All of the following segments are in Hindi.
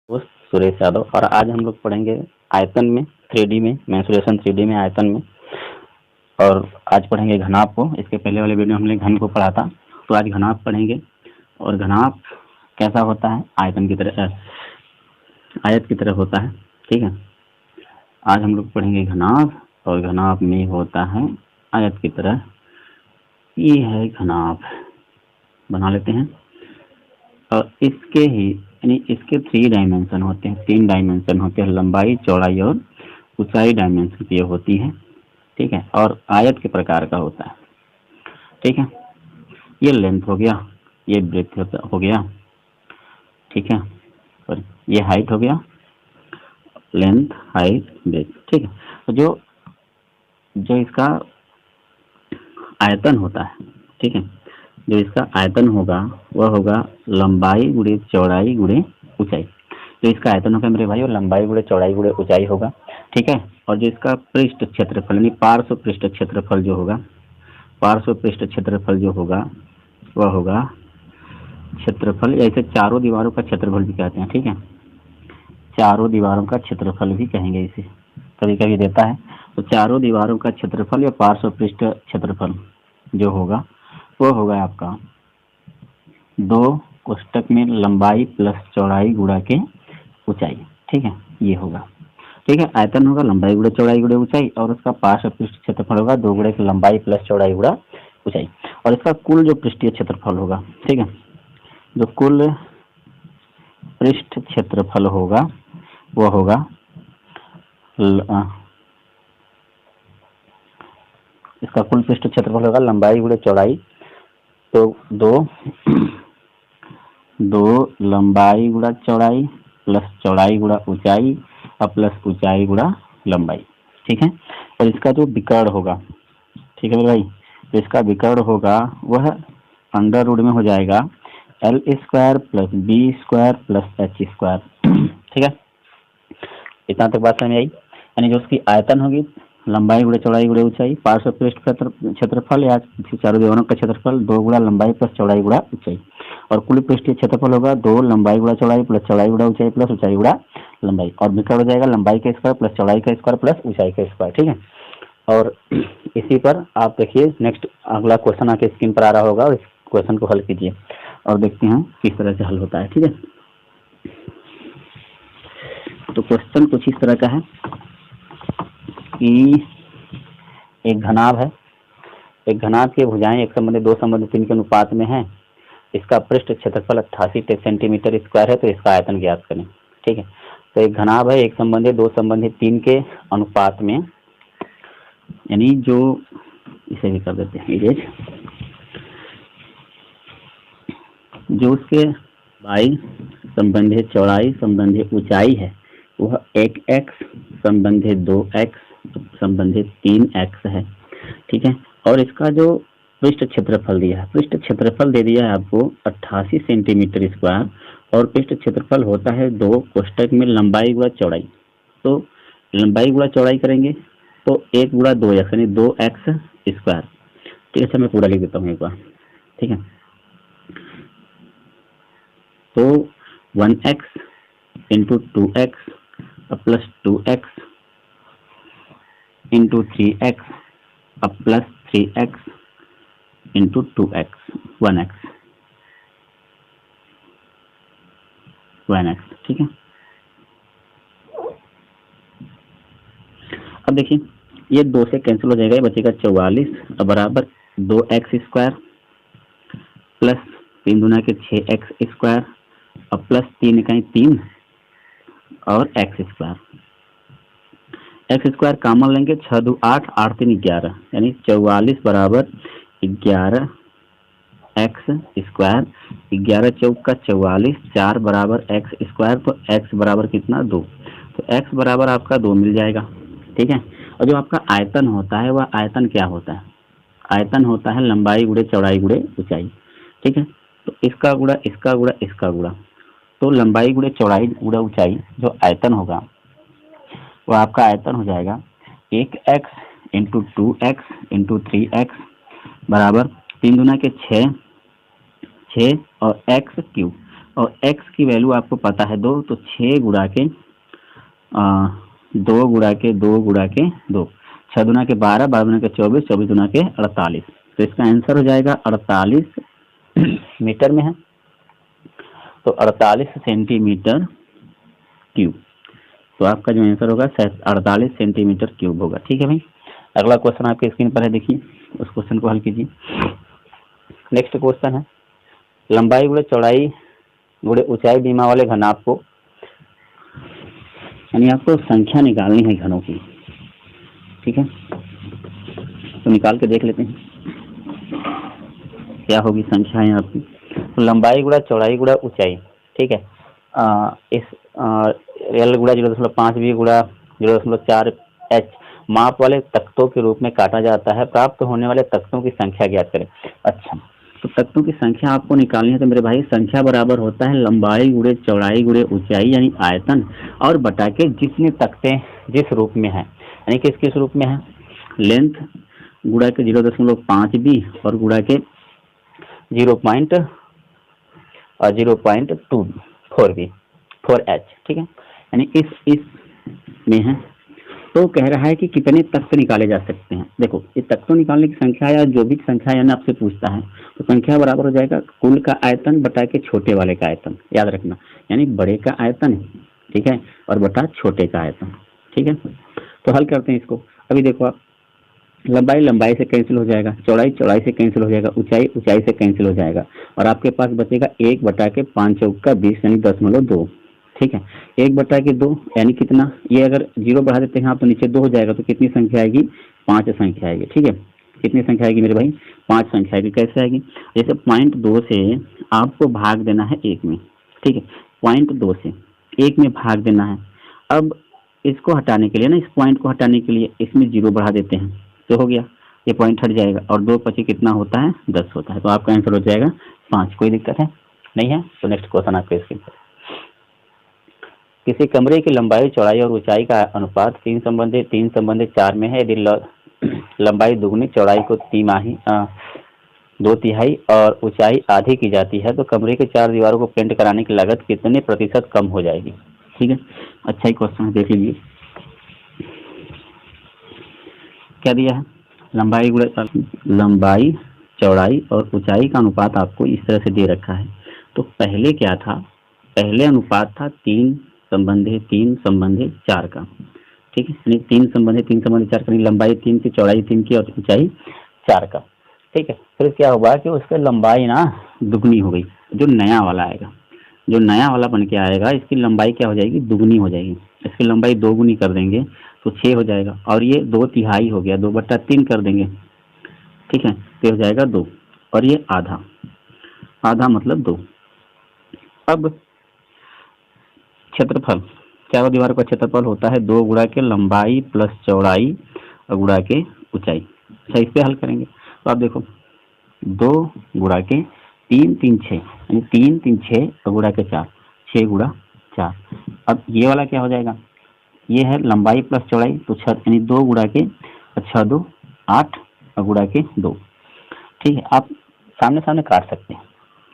दोस्त सुरेश यादव। और आज हम लोग पढ़ेंगे आयतन में, 3D में, मेंसुरेशन 3D में आयतन में। और आज पढ़ेंगे घनाभ को। इसके पहले वाले वीडियो में हमने घन को पढ़ा था, तो आज घनाभ पढ़ेंगे। और घनाभ कैसा होता है? आयतन की तरह, आयत की तरह होता है। ठीक है, आज हम लोग पढ़ेंगे घनाभ, और घनाभ में होता है आयत की तरह। ये है घनाभ, बना लेते हैं। और इसके ही यानी इसके 3 डायमेंशन होते हैं, 3 डायमेंशन होते हैं, लंबाई, चौड़ाई और ऊंचाई डायमेंशन की होती है। ठीक है, और आयत के प्रकार का होता है। ठीक है, ये लेंथ हो गया, ये ब्रेथ हो गया। ठीक है, और ये हाइट हो गया, लेंथ, हाइट, ब्रेथ। ठीक है, तो जो जो इसका आयतन होता है, ठीक है, जो इसका आयतन होगा वह होगा लंबाई गुणे चौड़ाई गुणे ऊंचाई। तो इसका आयतन होगा मेरे भाई, और लंबाई गुणे चौड़ाई गुणे ऊंचाई होगा। ठीक है, और जो इसका पृष्ठ क्षेत्रफल यानी पार्श्व पृष्ठ क्षेत्रफल जो होगा, पार्श्व पृष्ठ क्षेत्रफल जो होगा वह होगा क्षेत्रफल, या इसे चारों दीवारों का क्षेत्रफल भी कहते हैं। ठीक है, चारों दीवारों का क्षेत्रफल भी कहेंगे इसे, कभी कभी देता है। तो चारों दीवारों का क्षेत्रफल या पार्श्व पृष्ठ क्षेत्रफल जो होगा वो होगा आपका 2 कोष्टक में लंबाई प्लस चौड़ाई गुणा के ऊंचाई। ठीक है, ये होगा। ठीक है, आयतन होगा लंबाई गुणे चौड़ाई गुणे ऊंचाई, और उसका पार्श्व पृष्ठ क्षेत्रफल होगा 2 गुणे लंबाई प्लस चौड़ाई गुणा ऊंचाई। और इसका कुल जो पृष्ठीय क्षेत्रफल होगा, ठीक है, जो कुल पृष्ठ क्षेत्रफल होगा वो होगा इसका कुल पृष्ठ क्षेत्रफल होगा लंबाई गुणे चौड़ाई, तो 2 लंबाई गुणा चौड़ाई प्लस चौड़ाई गुणा ऊंचाई और प्लस ऊंचाई गुणा लंबाई। ठीक है, और इसका जो विकर्ण होगा, ठीक है मेरे भाई, तो इसका विकर्ण होगा वह अंडर रूट में हो जाएगा L square plus B square plus H square. ठीक है, इतना तक बात समझ आई। यानी जो उसकी आयतन होगी लंबाई गुणे चौड़ाई गुणे ऊंचाई, पार्श्व पृष्ठ क्षेत्रफल या चारों दीवारों का क्षेत्रफल 2 गुणा लंबाई प्लस चौड़ाई गुणा ऊंचाई, और कुल पृष्ठीय क्षेत्रफल होगा 2 लंबाई गुणा चौड़ाई प्लस चौड़ाई गुणा ऊंचाई प्लस ऊंचाई गुणा लंबाई, और विकर्ण हो जाएगा लंबाई का स्क्वायर प्लस चौड़ाई का स्क्वायर प्लस ऊंचाई का स्क्वायर। ठीक है, और इसी पर आप देखिए नेक्स्ट अगला क्वेश्चन आपके स्क्रीन पर आ रहा होगा, और इस क्वेश्चन को हल कीजिए और देखते हैं किस तरह से हल होता है। ठीक है, तो क्वेश्चन कुछ इस तरह का है कि एक घनाभ है, एक घनाभ की भुजाएं 1:2:3 के अनुपात में है। इसका पृष्ठ क्षेत्रफल 88 सेंटीमीटर स्क्वायर है, तो इसका आयतन ज्ञात करें। ठीक है, तो एक घनाभ है 1:2:3 के अनुपात में, यानी जो इसे भी कर देते हैं इरेज, जो उसके लंबाई संबंधी चौड़ाई संबंधी ऊंचाई है वह 1x संबंधी 2x संबंधी 3x है। ठीक है, और इसका जो पृष्ठ क्षेत्रफल दिया है, पृष्ठ क्षेत्रफल दे दिया है आपको 88 सेंटीमीटर स्क्वायर, और पृष्ठ क्षेत्रफल होता है 2 कोष्टक में लंबाई गुणा चौड़ाई। तो लंबाई गुणा चौड़ाई करेंगे तो 1 गुणा 2x यानी 2x स्क्वायर। ठीक है, मैं पूरा लिख देता हूँ एक बार। ठीक है, तो 1x into 2x plus 2x into 3x plus 3x into 2x 1x। ठीक है, अब देखिए ये 2 से कैंसिल हो जाएगा, ये बचेगा 44 बराबर 2x स्क्वायर प्लस 3 दूना के 6x स्क्वायर और प्लस 3 इकाई 3 और x square. x square common लेंगे, 6 2 8 8 3 11, यानी 44 बराबर 11 x स्क्वायर, 11 चौक का 44, 4 बराबर x स्क्वायर, तो x बराबर कितना 2, तो x बराबर आपका 2 मिल जाएगा। ठीक है, और जो आपका आयतन होता है वह आयतन क्या होता है? आयतन होता है लंबाई गुणे चौड़ाई गुणे ऊंचाई। ठीक है, तो इसका गुणा इसका गुणा इसका गुणा, तो लंबाई गुणे चौड़ाई गुणे ऊंचाई जो आयतन होगा वो आपका आयतन हो जाएगा 1x into 2x into 3x बराबर 3 दूना के 6 और x क्यूब, और x की वैल्यू आपको पता है 2, तो 6 गुणा के 2 गुणा के 2 गुणा के 2, 6 दुना के 12, 12 दुना के 24, 24 दुना के 48। तो इसका आंसर हो जाएगा 48 मीटर में है, तो 48 सेंटीमीटर क्यूब। तो आपका जो आंसर होगा 48 सेंटीमीटर क्यूब होगा। ठीक है भाई, अगला क्वेश्चन आपके स्क्रीन पर है, देखिए उस क्वेश्चन को हल कीजिए। नेक्स्ट क्वेश्चन है लंबाई गुणे चौड़ाई गुणे ऊंचाई बीमा वाले घनाभ को, यानी आपको संख्या निकालनी है घनों की। ठीक है, तो निकाल के देख लेते हैं क्या होगी संख्याएं आपकी। तो लंबाई गुणा चौड़ाई गुणा ऊंचाई, ठीक है, इस एल गुणा 0.5 बी गुणा 0.4 एच माप वाले तख्तों के रूप में काटा जाता है। प्राप्त होने वाले तख्तों की संख्या ज्ञात करें। अच्छा, तो तख्तों की संख्या आपको निकालनी है, तो मेरे भाई संख्या बराबर होता है लंबाई गुणे चौड़ाई गुणे ऊंचाई यानी आयतन और बटा के जितने तख्ते जिस रूप में है, यानी कि किस रूप में है, लेंथ गुणा के 0.5 बी और गुणा के 0.24 बी 4 एच। ठीक है, यानी इस में है। तो कह रहा है कि कितने तख्त निकाले जा सकते हैं। देखो, ये तख्तों निकालने की संख्या या जो भी संख्या यानी आपसे पूछता है, तो संख्या बराबर हो जाएगा कुल का आयतन बटा के छोटे वाले का आयतन, याद रखना, यानी बड़े का आयतन, ठीक है, और बटा छोटे का आयतन। ठीक है, तो हल करते हैं इसको। अभी देखो आप, लंबाई लंबाई से कैंसिल हो जाएगा, चौड़ाई चौड़ाई से कैंसिल हो जाएगा, ऊंचाई ऊंचाई से कैंसिल हो जाएगा, और आपके पास बचेगा 1 बटा के 5 चौक का 20 यानी 10.2। ठीक है, 1 बटा के 2 यानी कितना, ये अगर 0 बढ़ा देते हैं आप तो नीचे 2 हो जाएगा, तो कितनी संख्या आएगी, 5 संख्या आएगी। ठीक है, कितनी संख्या आएगी मेरे भाई, 5 संख्या आएगी। कैसे आएगी, जैसे 0.2 से आपको भाग देना है 1 में। ठीक है, 0.2 से 1 में भाग देना है। अब इसको हटाने के लिए ना, इस पॉइंट को हटाने के लिए इसमें 0 बढ़ा देते हैं, तो हो गया, ये पॉइंट हट जाएगा और 2 पची कितना होता है, 10 होता है। तो आपका आंसर हो जाएगा 5। कोई दिक्कत है नहीं है। तो नेक्स्ट क्वेश्चन आपके स्क्रीन पर, किसी कमरे की लंबाई चौड़ाई और ऊंचाई का अनुपात 3:4 में है। यदि लंबाई दुगनी चौड़ाई को 2/3 और ऊंचाई आधी की जाती है तो कमरे के 4 दीवारों को पेंट कराने की लागत कितने प्रतिशत कम हो जाएगी। ठीक है, अच्छा ही क्वेश्चन है, देख लीजिए क्या दिया है। लंबाई चौड़ाई और ऊंचाई का अनुपात आपको इस तरह से दे रखा है। तो पहले क्या था, पहले अनुपात था 3:4 का। ठीक है, यानी 3:4 का, लंबाई 3 की, चौड़ाई 3 की और ऊंचाई 4 का। ठीक है, फिर क्या होगा कि उसकी लंबाई ना दुगनी हो गई। जो नया वाला आएगा, जो नया वाला बन के आएगा, इसकी लंबाई क्या हो जाएगी, दुगनी हो जाएगी। इसकी लंबाई 2 गुनी कर देंगे तो 6 हो जाएगा, और ये 2/3 हो गया, 2/3 कर देंगे। ठीक है, तो हो जाएगा 2, और ये आधा, आधा मतलब 2। अब क्षेत्रफल, चारों दीवारों का क्षेत्रफल होता है 2 गुणा के लंबाई प्लस चौड़ाई और गुणा के ऊंचाई। अच्छा, इस पे हल करेंगे तो आप देखो, 2 गुणा के 3 3 6 यानी 3 3 6 और गुणा के 4, 6 गुणा 4। अब ये वाला क्या हो जाएगा, ये है लंबाई प्लस चौड़ाई, तो 6 यानी 2 गुणा के 6 2 8 और गुणा के 2। ठीक है, आप सामने सामने काट सकते हैं,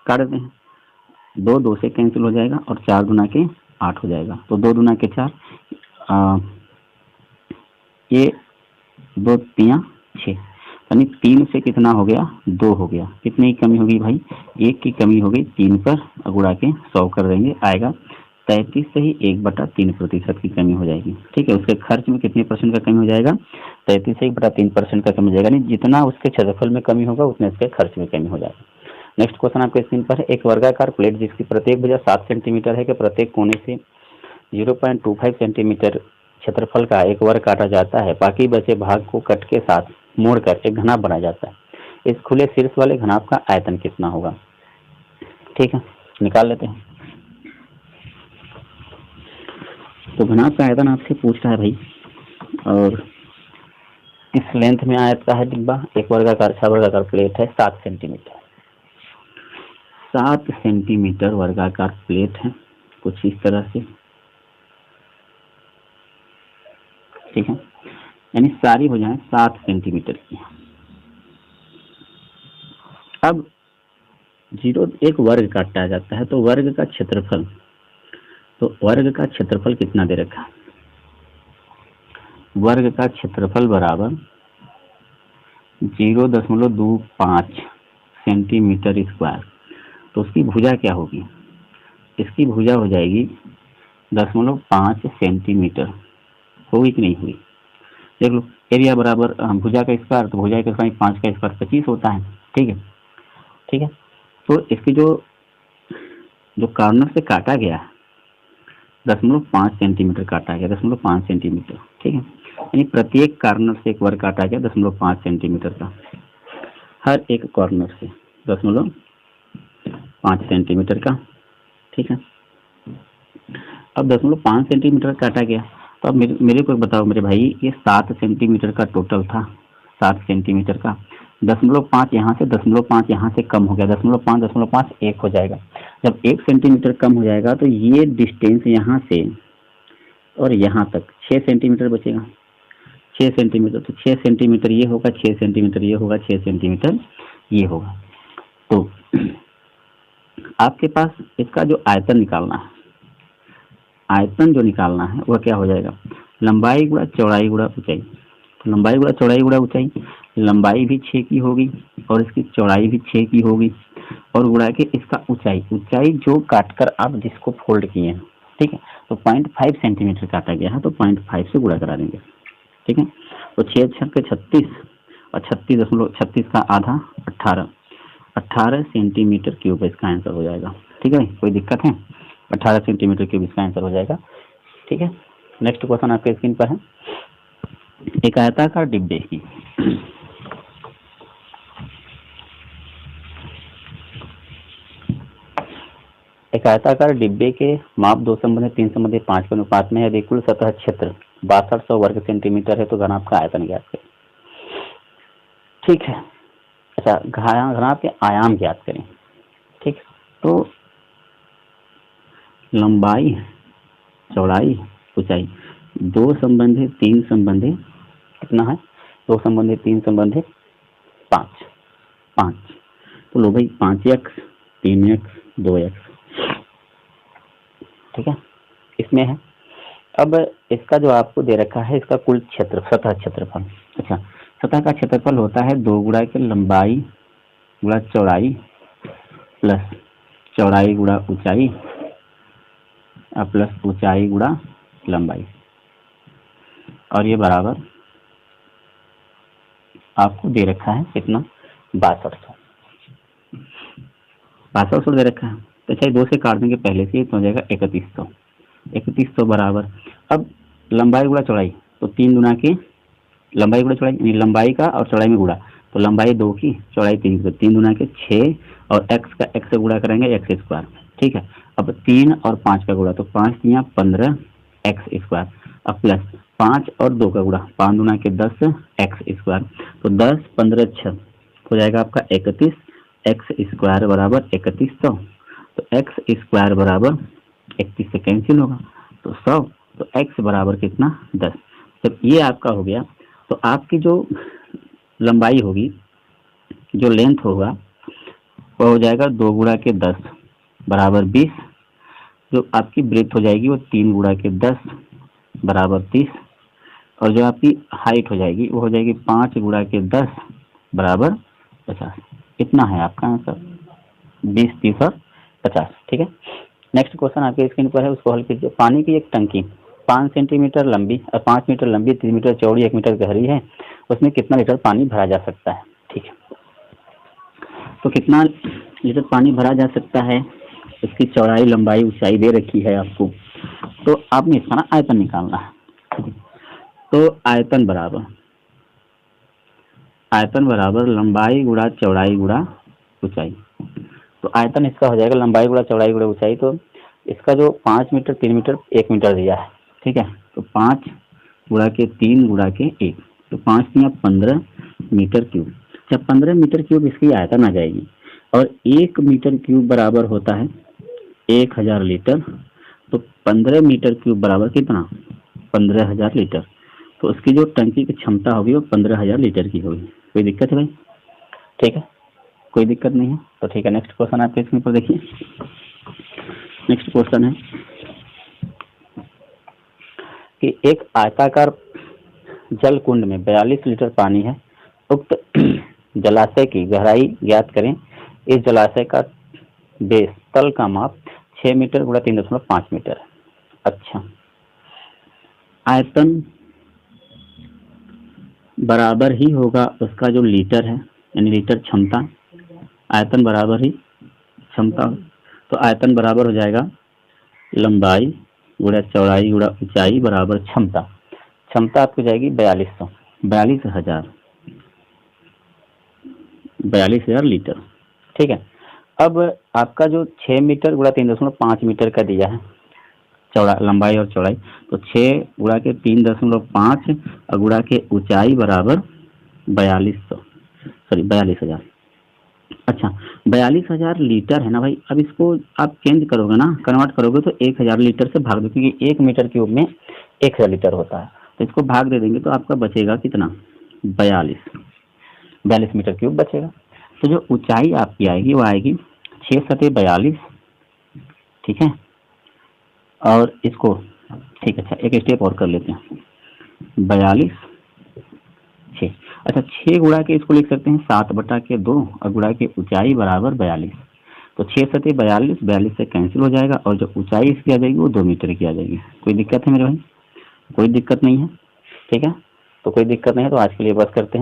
काट देते हैं, 2 2 से कैंसिल हो जाएगा और 4 गुना के 8 हो जाएगा। तो 2 दुना के 4, ये 2 3 6, यानी 3 से कितना हो गया, 2 हो गया। कितने की कमी होगी भाई, 1 की कमी हो गई, 3 पर गुणा के 100 कर देंगे, आएगा 33 से ही 1/3% की कमी हो जाएगी। ठीक है, उसके खर्च में कितने परसेंट का कमी हो जाएगा, 33 से 1/3% का कमी हो जाएगा। नहीं, जितना उसके क्षेत्रफल में कमी होगा उतने उसके खर्च में कमी हो जाएगा। नेक्स्ट क्वेश्चन आपके स्क्रीन पर है, एक वर्गाकार प्लेट जिसकी प्रत्येक भुजा 7 सेंटीमीटर है के प्रत्येक कोने से 0.25 सेंटीमीटर क्षेत्रफल का एक वर्ग काटा जाता है। बाकी बचे भाग को कट के साथ मोड़कर एक घनाभ बनाया जाता है। इस खुले शीर्ष वाले घनाभ का आयतन कितना होगा। ठीक है, निकाल लेते हैं। तो घनाभ का आयतन आपसे पूछ रहा है भाई, और इस लेंथ में आयत का है डिब्बा, एक वर्गाकार 6 वर्गाकार प्लेट है, 7 सेंटीमीटर, 7 सेंटीमीटर वर्गाकार प्लेट है, कुछ इस तरह से। ठीक है, यानी सारी भुजाएं 7 सेंटीमीटर की। अब जीरो एक वर्ग काटा जाता है, तो वर्ग का क्षेत्रफल, तो वर्ग का क्षेत्रफल कितना दे रखा है? वर्ग का क्षेत्रफल बराबर 0.25 सेंटीमीटर स्क्वायर। तो उसकी भुजा क्या होगी? इसकी भुजा हो जाएगी 0.5 सेंटीमीटर। होगी कि नहीं हुई? देख लो, एरिया बराबर भुजा का स्क्वायर, तो भुजा का स्क्वायर 5 का स्क्वायर 25 होता है। ठीक है, ठीक है। तो इसकी जो जो कॉर्नर से काटा गया है 0.5 सेंटीमीटर काटा गया, 0.5 सेंटीमीटर। ठीक है, यानी प्रत्येक कॉर्नर से एक वर्ग काटा गया 0.5 सेंटीमीटर का, हर एक कॉर्नर से 0.5 सेंटीमीटर का। ठीक है, अब 0.5 सेंटीमीटर काटा गया, तो अब मेरे को बताओ मेरे भाई, ये 7 सेंटीमीटर का टोटल था, 7 सेंटीमीटर का 0.5 यहाँ से 0.5 यहाँ से कम हो गया, 0.5 1 हो जाएगा। जब 1 सेंटीमीटर कम हो जाएगा तो ये डिस्टेंस यहाँ से और यहाँ तक 6 सेंटीमीटर बचेगा। 6 सेंटीमीटर, तो 6 सेंटीमीटर ये होगा, 6 सेंटीमीटर ये होगा, 6 सेंटीमीटर ये होगा। तो आपके पास इसका जो आयतन निकालना है, आयतन जो निकालना है वह क्या हो जाएगा? लंबाई गुणा चौड़ाई गुणा ऊंचाई। तो लंबाई गुणा चौड़ाई गुणा ऊंचाई, लंबाई भी 6 की होगी और इसकी चौड़ाई भी 6 की होगी, और गुणा के इसका ऊंचाई, ऊंचाई जो काटकर आप जिसको फोल्ड किए हैं, ठीक है, तो 0.5 सेंटीमीटर काटा गया है, तो 0.5 से गुणा करा देंगे। ठीक है, तो 6 छक्के 36 और 36 का आधा 18 सेंटीमीटर क्यूब इसका आंसर हो जाएगा। ठीक है, कोई दिक्कत है? 18 सेंटीमीटर क्यूब इसका आंसर हो जाएगा। ठीक है, नेक्स्ट क्वेश्चन आपके स्क्रीन पर है। एक आयताकार डिब्बे की एक आयताकार डिब्बे के माप 2 संबंधी 3 संबंधी 5 के अनुपात में है, यदि कुल सतह क्षेत्र 6200 वर्ग सेंटीमीटर है, तो घनाभ का आयतन ज्ञात करें। ठीक है, अच्छा, घनाभ के आयाम ज्ञात करें। ठीक, तो लंबाई चौड़ाई ऊंचाई 2 संबंधी 3 संबंधी कितना है? 2 संबंधी 3 संबंधी 5। तो लो भाई 5x 3x 2x। ठीक है, इसमें है। अब इसका जो आपको दे रखा है, इसका कुल क्षेत्र, सतह क्षेत्रफल। अच्छा, सतह का क्षेत्रफल होता है 2 गुणा के लंबाई गुणा चौड़ाई प्लस चौड़ाई गुणा ऊंचाई प्लस ऊंचाई गुणा लंबाई, और ये बराबर आपको दे रखा है कितना? 6200 दे रखा है। तो चाहे 2 से काट देंगे पहले से, तो हो जाएगा 3100 बराबर। अब लंबाई गुणा चौड़ाई, तो 3 गुना के लंबाई गुणा चौड़ाई, लंबाई का और चौड़ाई में गुणा, तो लंबाई 2 की चौड़ाई 3 की, तो 3 गुना के 6 और x का x से गुणा करेंगे x स्क्वायर। ठीक है, अब 3 और 5 का गुणा, तो 5 या 15 x स्क्वायर, अब प्लस 5 और 2 का गुणा, 5 गुना के 10 x स्क्वायर, तो 10 15 6 हो जाएगा आपका 31 x स्क्वायर बराबर 3100। तो x स्क्वायर बराबर 31 से कैंसिल होगा, तो 100, तो x बराबर कितना? 10। जब ये आपका हो गया, तो आपकी जो लंबाई होगी, जो लेंथ होगा, वो हो जाएगा 2 गुणा के 10 बराबर 20। जो आपकी ब्रेथ हो जाएगी वो 3 गुणा के 10 बराबर 30, और जो आपकी हाइट हो जाएगी वो हो जाएगी 5 गुणा के 10 बराबर 50। कितना है आपका आंसर? 20 30 और 50। ठीक है, नेक्स्ट क्वेश्चन आपके स्क्रीन पर है, उसको हल कीजिए। पानी की एक टंकी 5 सेंटीमीटर लंबी और 5 मीटर लंबी, 3 मीटर चौड़ी, 1 मीटर गहरी है, उसमें कितना लीटर पानी भरा जा सकता है? ठीक है, तो कितना लीटर पानी भरा जा सकता है, इसकी चौड़ाई लंबाई ऊंचाई दे रखी है आपको, तो आपने इसका ना आयतन निकालना है। तो आयतन बराबर लंबाई गुणा चौड़ाई गुणा ऊंचाई। तो आयतन इसका हो जाएगा लंबाई गुणा चौड़ाई गुणा ऊंचाई। तो इसका जो 5 मीटर 3 मीटर 1 मीटर दिया है, ठीक है, तो 5 गुणा के 3 गुणा के 1, तो 5 या 15 मीटर क्यूब। जब 15 मीटर क्यूब इसकी आयतन आ जाएगी, और 1 मीटर क्यूब बराबर होता है 1000 लीटर, तो 15 मीटर क्यूब बराबर कितना? 15000 लीटर। तो उसकी जो टंकी की क्षमता होगी वो 15000 लीटर की होगी। कोई दिक्कत है भाई? ठीक है, कोई दिक्कत नहीं है। तो ठीक है, नेक्स्ट क्वेश्चन आपके स्क्रीन पर देखिए। नेक्स्ट क्वेश्चन है कि एक आयताकार जल कुंड में 42 लीटर पानी है। उक्त जलाशय की गहराई ज्ञात करें। इस जलाशय का बेस तल का माप 6 मीटर गुणा 3.5 मीटर है। अच्छा, आयतन बराबर ही होगा उसका जो लीटर है, यानी लीटर क्षमता, आयतन बराबर ही क्षमता, तो आयतन बराबर हो जाएगा लंबाई गुणा चौड़ाई गुणा ऊंचाई बराबर क्षमता। क्षमता आपको जाएगी 42,000 लीटर। ठीक है, अब आपका जो 6 मीटर गुणा 3.5 मीटर का दिया है चौड़ा लंबाई और चौड़ाई, तो 6 गुणा के 3.5 और गुणा के ऊंचाई बराबर 42,000। अच्छा, 42,000 लीटर है ना भाई। अब इसको आप चेंज करोगे ना, कन्वर्ट करोगे तो 1,000 लीटर से भाग दो, क्योंकि 1 मीटर क्यूब में 1,000 लीटर होता है। तो इसको भाग दे देंगे तो आपका बचेगा कितना, 42 मीटर क्यूब बचेगा। तो जो ऊंचाई आपकी आएगी वो आएगी 6 सतह 42। ठीक है, और इसको ठीक है, अच्छा एक स्टेप और कर लेते हैं, 42 6। अच्छा, 6 गुणा के इसको लिख सकते हैं 7/2 और गुणा के ऊंचाई बराबर 42। तो 6 सतह 42 से कैंसिल हो जाएगा और जो ऊंचाई इसकी आ जाएगी वो 2 मीटर की आ जाएगी। कोई दिक्कत है मेरे भाई? कोई दिक्कत नहीं है। ठीक है, तो कोई दिक्कत नहीं है, तो आज के लिए बस करते हैं।